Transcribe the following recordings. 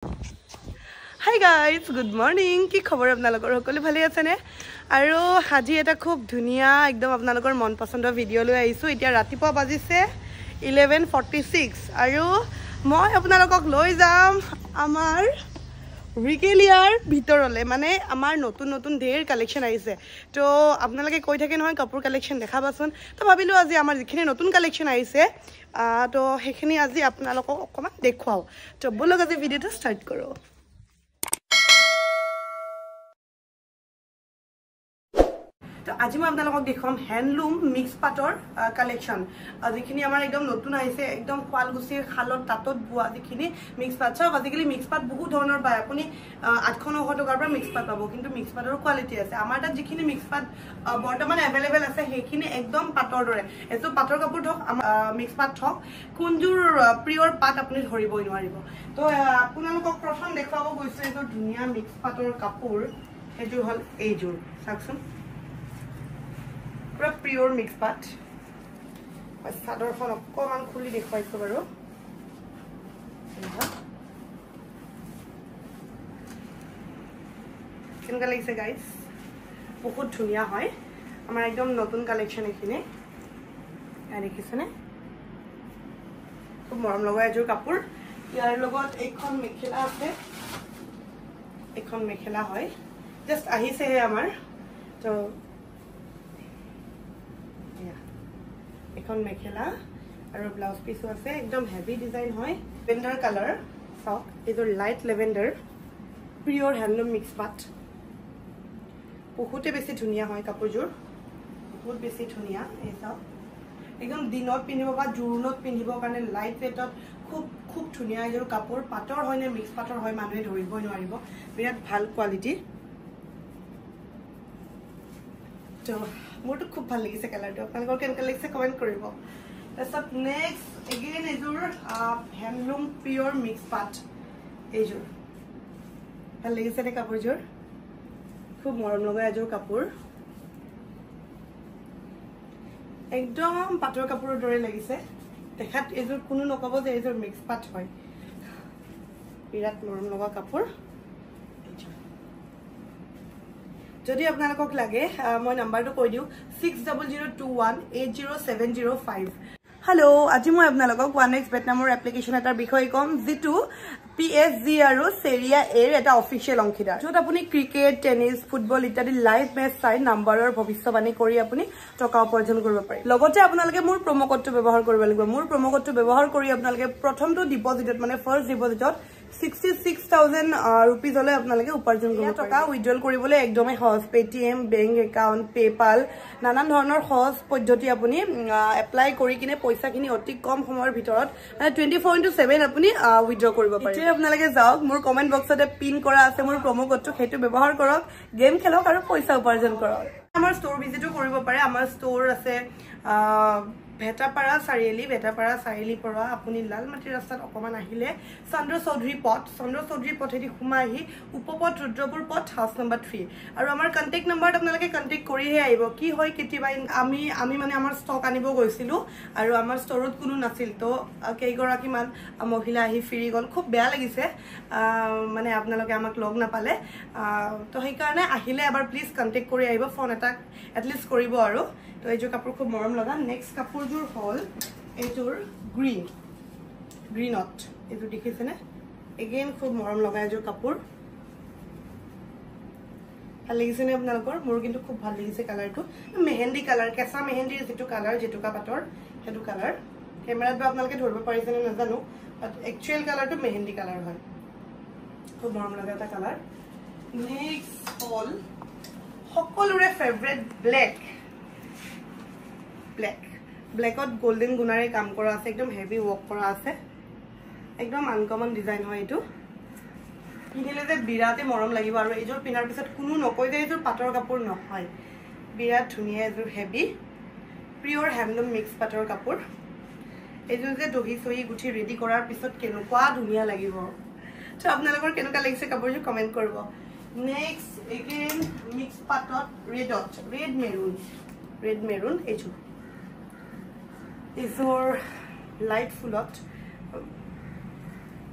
Hi guys, good morning. কি খবৰ আপোনালোকৰ সকলো ভালে আছে নে? আৰু আজি এটা খুব ধুনিয়া একদম আপোনালোকৰ মন পছন্দৰ ভিডিও লৈ আহিছো। এতিয়া ৰাতিপুৱা বাজিছে 11:46 আৰু মই আপোনালোকক লৈ যাম আমাৰ ৰিগেলিয়াৰ ভিতৰলে মানে আমাৰ নতুন ঢেৰ কালেকশন আহিছে। তো আপোনালোকে কৈ থাকে নহয় কাপোৰ কালেকশন দেখাবাচোন। তো ভাবিলো আজি আমাৰ যিখিনি নতুন কালেকশন আহিছে তো সেইখিনি আজি আপোনালোকক অকমান দেখুৱাও। তো বলক আজি ভিডিওটো ষ্টাৰ্ট কৰো। তো আজি মই আপোনালোকক দেখাম হ্যান্ডলুম মিক্স পাটৰ কালেকশন যিখিনি আমাৰ একদম নতুন আহিছে একদম শুৱালকুছিৰ খালত তাতত বুৱা যিখিনি মিক্স পাট সব আজিকালি মিক্স পাট বহুত ধৰণৰ পায় আপুনি 800-900 টকাৰ পৰা মিক্স পাট পাব কিন্তু মিক্স পাটৰ কোৱালিটি আছে আমাৰ তাত যিখিনি মিক্স পাট বৰ্তমান अवेलेबल আছে সেইখিনি একদম পাটৰ দৰে এটো পাটৰ কাপোৰ থক মিক্স পাট থক কোনজুৰ পিওৰ পাট আপুনি ধৰিবই নোৱাৰিব তো আপোনালোকক প্ৰথম দেখাব গৈছো এটো ধুনিয়া মিক্স পাটৰ কাপোৰ এটো হল এইজুৰ চাকচোন पूरा प्योर मिक्स पाट सादर फल अकमान खुली देखुवाइছো বাৰু কেনেকা লাগিছে গাইস বহুত ধুনিয়া হয় আমাৰ একদম নতুন কালেকশন এখিনি আৰ দেখিছনে খুব মৰম লগা এজোৰ কাপোৰ ইয়াৰ লগত এখন মেখেলা আছে এখন মেখেলা হয় জাস্ট আহিছে হে আমাৰ তো এখন মেখেলা আৰু ব্লাউজ পিসও আছে একদম হেভি ডিজাইন হয় লেভেন্ডাৰ কালাৰ সক এজৰ লাইট লেভেন্ডাৰ পিওৰ হ্যান্ডলুম মিক্স পাট বহুতে বেছি ধুনিয়া হয় কাপোৰজোৰ বহুত বেছি ধুনিয়া এই সব একদম দিনত পিন্ধিব বা জোৰণত পিন্ধিব কাৰণে লাইট ওয়েটত খুব ধুনিয়া এজোৰ কাপোৰ পাটৰ হয় নে মিক্স পাটৰ হয় মানুহে ধৰিবই নোৱাৰিব বিৰাট ভাল কোৱালিটি তো মোৰটো খুব ভাল লাগিছে কালাৰটো আপোনালোকৰ কেনেকা লাগিছে কমেন্ট কৰিব তাৰছত নেক্সট এগেইন এজোৰ হ্যান্ডলুম পিওৰ মিক্স পাট এজোৰ ভাল লাগিছে নে কাপোৰজোৰ খুব মৰম লগা এজোৰ কাপোৰ একদম পাটৰ কাপোৰৰ দৰে লাগিছে দেখাত এজোৰ কোনো নকব যে এজোৰ মিক্স পাট হয় বিৰাট মৰম লগা কাপোৰ যদি আপোনালোকক লাগে মই নাম্বাৰটো কৈ দিও 6002180705 হেল্ল আজি মই আপোনালোকক 1x bet নামৰ এপ্লিকেশন এটাৰ বিষয়ে কম যেটো PSG আৰু সেৰিয়া এৰ এটা অফিচিয়েল অংশীদাৰ যত আপুনি ক্ৰিকেট টেনিস ফুটবল ইত্যাদি লাইভ মেচ চাই নাম্বাৰৰ ভৱিষ্যবাণী কৰি আপুনি টকা উপাৰ্জন কৰিব পাৰে লগতে আপোনালোকে মোৰ প্ৰম' কোডটো ব্যৱহাৰ কৰিব লাগিব মোৰ প্ৰম' কোডটো ব্যৱহাৰ কৰি আপোনালোকে প্ৰথমটো ডিপজিটত মানে ফাৰ্স্ট ডিপজিটত 66,000 rupees হলে আপোনালোকে উপাৰ্জন কৰিব টকা উইথড্ৰল কৰিবলৈ একদমই সহজ পেটিএম বেংক একাউন্ট পেপাল নানান ধৰণৰ সহজ পদ্ধতি আপুনি এপ্লাই কৰি কিনে পইচাখিনি অতি কম সময়ৰ ভিতৰত মানে 24/7 আপুনি উইথড্ৰ কৰিব পাৰে এতিয়া আপোনালোকে যাওক মোৰ কমেন্ট বক্সতে পিন কৰা আছে মোৰ প্ৰম' কোডটো হেতু ব্যৱহাৰ কৰক গেম খেলক আৰু পইচা উপাৰ্জন কৰক আমাৰ ষ্টৰ ভিজিটো কৰিব পাৰে আমাৰ ষ্টৰ আছে ভেটাপাৰা চাৰিআলি পৰা আপুনি লালমাটি ৰাস্তাত অকমান আহিলে চন্দ্ৰ চৌধুৰী পথেদি সোমাই উপপথ ৰুদ্ৰপুৰ পথ হাউস নম্বৰ 3 আৰু আমাৰ কন্টাক্ট নম্বৰ আপোনালোকে কন্টাক্ট কৰিহে আহিব কি হয় কেতিয়াবা আমি মানে আমাৰ ষ্টক আনিব গৈছিলো আৰু আমাৰ ষ্টৰত কোনো নাছিল তো কেইগৰাকী মান মহিলা আহি ফিৰি গল খুব বেয়া লাগিছে মানে আপোনালোকে আমাক লগ নাপালে তো সেই কাৰণে আহিলে এবাৰ প্লিজ কন্টাক্ট কৰি আহিব ফোন এটা এটলিষ্ট কৰিব আৰু তো এইযোৰ কাপোৰ খুব মৰম লগা নেক্সট কাপোৰযোৰ হল এইযোৰ গ্ৰীনত এইযোৰ দেখিছেনে এগেইন খুব মৰম লগা এইযোৰ কাপোৰ ভাল লাগিছে নে আপোনালোকৰ মোৰ কিন্তু খুব ভাল লাগিছে কালাৰটো মেহেন্দি কালাৰ কেঁচা মেহেন্দিৰ যেটো কালাৰ জেতুকা পাটৰ হেতু কালাৰ কেমেৰাত বা আপোনালোকে ধৰিব পাৰিছে নে নাজানো বাট একচুৱেল কালাৰটো মেহেন্দি কালাৰ হয় খুব মৰম লগা এটা কালাৰ নেক্সট হল সকলোৰে ফেভাৰিট ব্ল্যাকত গোল্ডেন গুণাৰে কাম কৰা আছে একদম হেভি ওয়াৰ্ক কৰা আছে একদম আনকমন ডিজাইন হয় এটো পিন্ধিলে যে বিৰাতে মৰম লাগিব আৰু এইযোৰ পিনাৰ পিছত কোনো নকৈ যে এইযোৰ পাটৰ কাপোৰ নহয় বিৰাট ধুনিয়া এইযোৰ হেভি পিওৰ হ্যান্ডলুম মিক্স পাটৰ কাপোৰ এইযোৰ যে দহি সহি গুঠি ৰেডি কৰাৰ পিছত কেনেকুৱা ধুনিয়া লাগিব তো আপোনালোকৰ কেনেকুৱা লাগিছে কাপোৰযোৰ কমেন্ট কৰিব নেক্সট এগেইন মিক্স পাটত ৰেড মেৰুন এইযোৰ লাইট ফুলত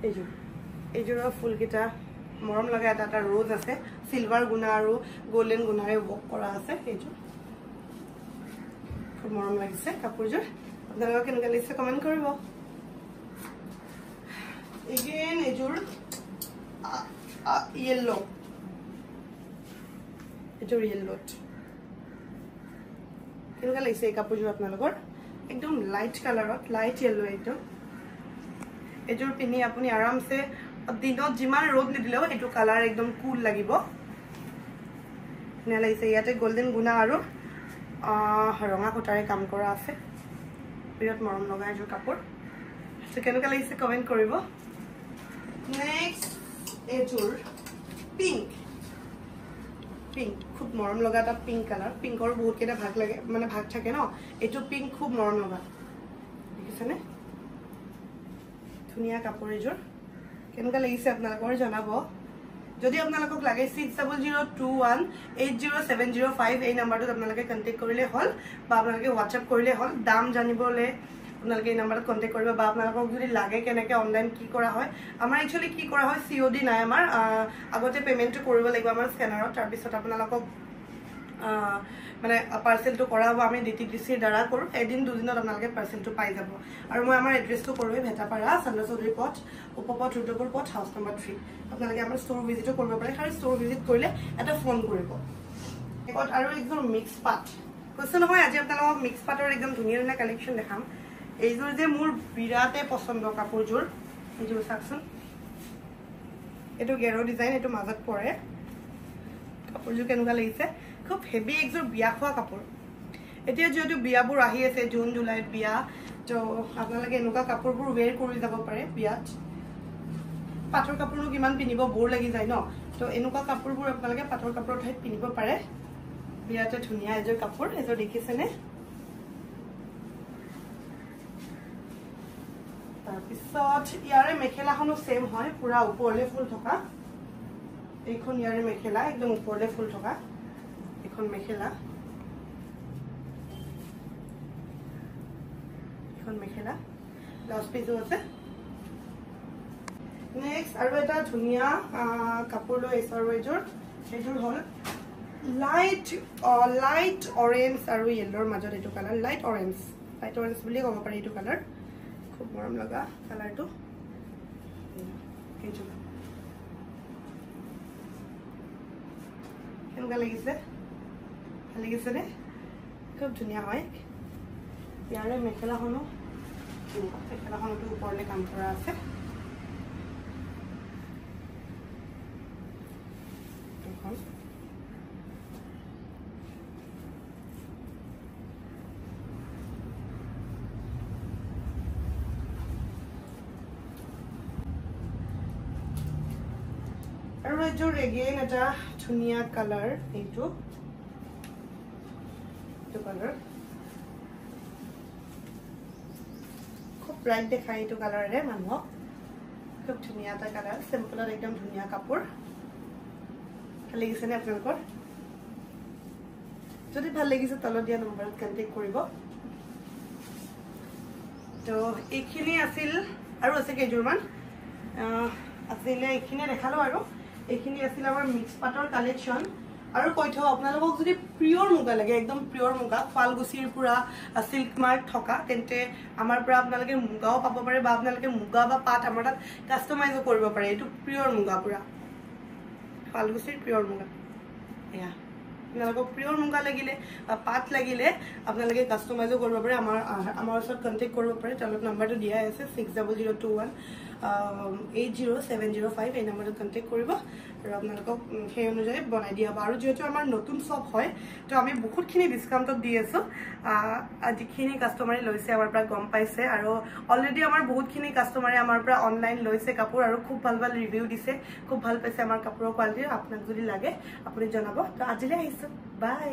এইযোৰ এইযোৰৰ ফুলকেইটা মৰম লগা এটা ৰোজ আছে সিলভাৰ গুণা আৰু গোল্ডেন গুণাৰে ৱৰ্ক কৰা আছে এইযোৰ খুব মৰম লাগিছে কাপোৰযোৰ আপোনালোকে কেনেকুৱা লাগিছে কমেন্ট কৰিব এগেইন এইযোৰ yellow এইযোৰ yellow কেনেকুৱা লাগিছে এই কাপোৰযোৰ আপোনালোকৰ একদম লাইট কালাৰত লাইট yellow একদম এইযোৰ পিনি আপুনি আৰামছে দিনত যিমান ৰ'দ নিদিলেও এইটো কালাৰ একদম কুল লাগিব নে লাগিছে ইয়াতে গোল্ডেন গুণা আৰু ৰঙা কোটাৰে কাম কৰা আছে বিৰাট মৰম লগা এইযোৰ কাপোৰ কেনেকুৱা লাগিছে কমেন্ট কৰিব নেক্সট এইযোৰ পিংক পিংক খুব মৰম লগা এটা পিংক কালাৰ পিংকৰ বহুত কেইটা ভাগ লাগে মানে ভাগ থাকে ন এইটো পিংক খুব মৰম লগা দেখিছেনে ধুনীয়া কাপোৰ এইযোৰ কেনেকুৱা লাগিছে আপোনালোকৰ জনাব যদি আপোনালোকক লাগে 6002180705 এই নম্বৰটোত আপোনালোকে কন্টেক্ট কৰিলে হ'ল বা আপোনালোকে হোৱাটছআপ কৰিলে হ'ল দাম জানিবলৈ আপোনালোকে এই নম্বৰত কন্টেক্ট কৰিব বা আপোনালোকক যদি লাগে কেনেকৈ অনলাইন কি কৰা হয় আমাৰ একচুৱেলি কি কৰা হয় COD নাই আমাৰ আগতে পেমেণ্টটো কৰিব লাগিব আমাৰ স্কেনাৰত তাৰপিছত আপোনালোকক মানে পাৰ্চেলটো কৰা হ'ব আমি DTDCৰ দ্বাৰা কৰোঁ এদিন দুদিনত আপোনালোকে পাৰ্চেলটো পাই যাব আৰু মই আমাৰ এড্ৰেছটো কৰোঁ ভেটাপাৰা চন্দ্ৰ চৌধুৰী পথ উপপথ ৰুদ্ৰপুৰ পথ হাউচ নম্বৰ 3 আপোনালোকে আমাৰ ষ্ট'ৰ ভিজিটো কৰিব পাৰে আৰু ষ্ট'ৰ ভিজিট কৰিলে এটা ফোন কৰিব আৰু একদম মিক্স পাট কৈছোঁ নহয় আজি আপোনালোকক মিক্স পাটৰ একদম ধুনীয়া ধুনীয়া কালেকশ্যন দেখাম এইযোৰ যে মোৰ বিৰাটে পছন্দ কাপোৰযোৰ এইযোৰ চাওকচোন এইটো গেৰো ডিজাইন এইটো মাজত পৰে কাপোৰযোৰ কেনেকুৱা লাগিছে খুব হেভি একযোৰ বিয়া খোৱা কাপোৰ এতিয়া যিহেতু বিয়াবোৰ আহি আছে জুন জুলাইত বিয়া তো আপোনালোকে এনেকুৱা কাপোৰবোৰ ৱেৰ কৰি যাব পাৰে বিয়াত পাটৰ কাপোৰনো কিমান পিন্ধিব বৰ লাগি যায় ন তো এনেকুৱা কাপোৰবোৰ আপোনালোকে পাটৰ কাপোৰৰ ঠাইত পিন্ধিব পাৰে বিৰাটে ধুনীয়া এযোৰ কাপোৰ এযোৰ দেখিছেনে তাৰপিছত ইয়াৰে মেখেলাখনো সেম হয় পুৰা ওপৰলে ফুল থকা এইখন ইয়াৰে মেখেলা একদম ওপৰলে ফুল থকা এখন মেখেলা এখন মেখেলা ব্লাউজ পিসও আছে নেক্সট আৰু এটা ধুনীয়া কাপোৰ লৈ আছে আৰু এইযোৰ হ'ল লাইট অৰেঞ্জ আৰু য়েল্লোৰ মাজত এইটো কালাৰ লাইট অৰেঞ্জ বুলি ক'ব পাৰি এইটো কালাৰ খুব মৰম লগা কালাৰটো এইযোৰ কেনেকুৱা লাগিছে ভাল লাগিছেনে খুব ধুনীয়া হয় ইয়াৰে মেখেলাখনতো ওপৰলৈ কাম কৰা আছে আৰু এইযোৰ এগেইন এটা ধুনীয়া কালাৰ এইটো কালাৰ খুব ব্ৰাইট দেখায় এইটো কালাৰে মানুহক খুব ধুনীয়া এটা কালাৰ চিম্পলত একদম ধুনীয়া কাপোৰ ভাল লাগিছেনে আপোনালোকৰ যদি ভাল লাগিছে তলত দিয়া নম্বৰত কণ্টেক্ট কৰিব তো এইখিনি আছিল আৰু আছে কেইযোৰমান আছিলে এইখিনি দেখালো আৰু এইখিনি আছিল আমাৰ মিক্স পাটৰ কালেকশ্যন আৰু কৈ থওঁ আপোনালোকক যদি পিয়ৰ মুগা লাগে একদম পিয়ৰ মুগা ফালগুচিৰ পুৰা সিল্ক মাৰ্ক থকা তেন্তে আমাৰ পৰা আপোনালোকে মুগাও পাব পাৰে বা আপোনালোকে মুগা বা পাট আমাৰ তাত কাষ্টমাইজো কৰিব পাৰে এইটো পিয়ৰ মুগা পুৰা ফালগুচিৰ পিয়ৰ মুগা এয়া আপোনালোকক পিয়ৰ মুগা লাগিলে বা পাট লাগিলে আপোনালোকে কাষ্টমাইজো কৰিব পাৰে আমাৰ ওচৰত কণ্টেক্ট কৰিব পাৰে তলত নম্বৰটো দিয়া আছে 6002180705 এই নম্বৰটোত কণ্টেক্ট কৰিব আৰু আপোনালোকক সেই অনুযায়ী বনাই দিয়া হ'ব আৰু যিহেতু আমাৰ নতুন শ্বপ হয় তো আমি বহুতখিনি ডিছকাউণ্টত দি আছোঁ যিখিনি কাষ্টমাৰে লৈছে আমাৰ পৰা গম পাইছে আৰু অলৰেডি আমাৰ বহুতখিনি কাষ্টমাৰে আমাৰ পৰা অনলাইন লৈছে কাপোৰ আৰু খুব ভাল ভাল ৰিভিউ দিছে খুব ভাল পাইছে আমাৰ কাপোৰৰ কোৱালিটি আপোনাক যদি লাগে আপুনি জনাব তো আজিলৈ আহিছোঁ বাই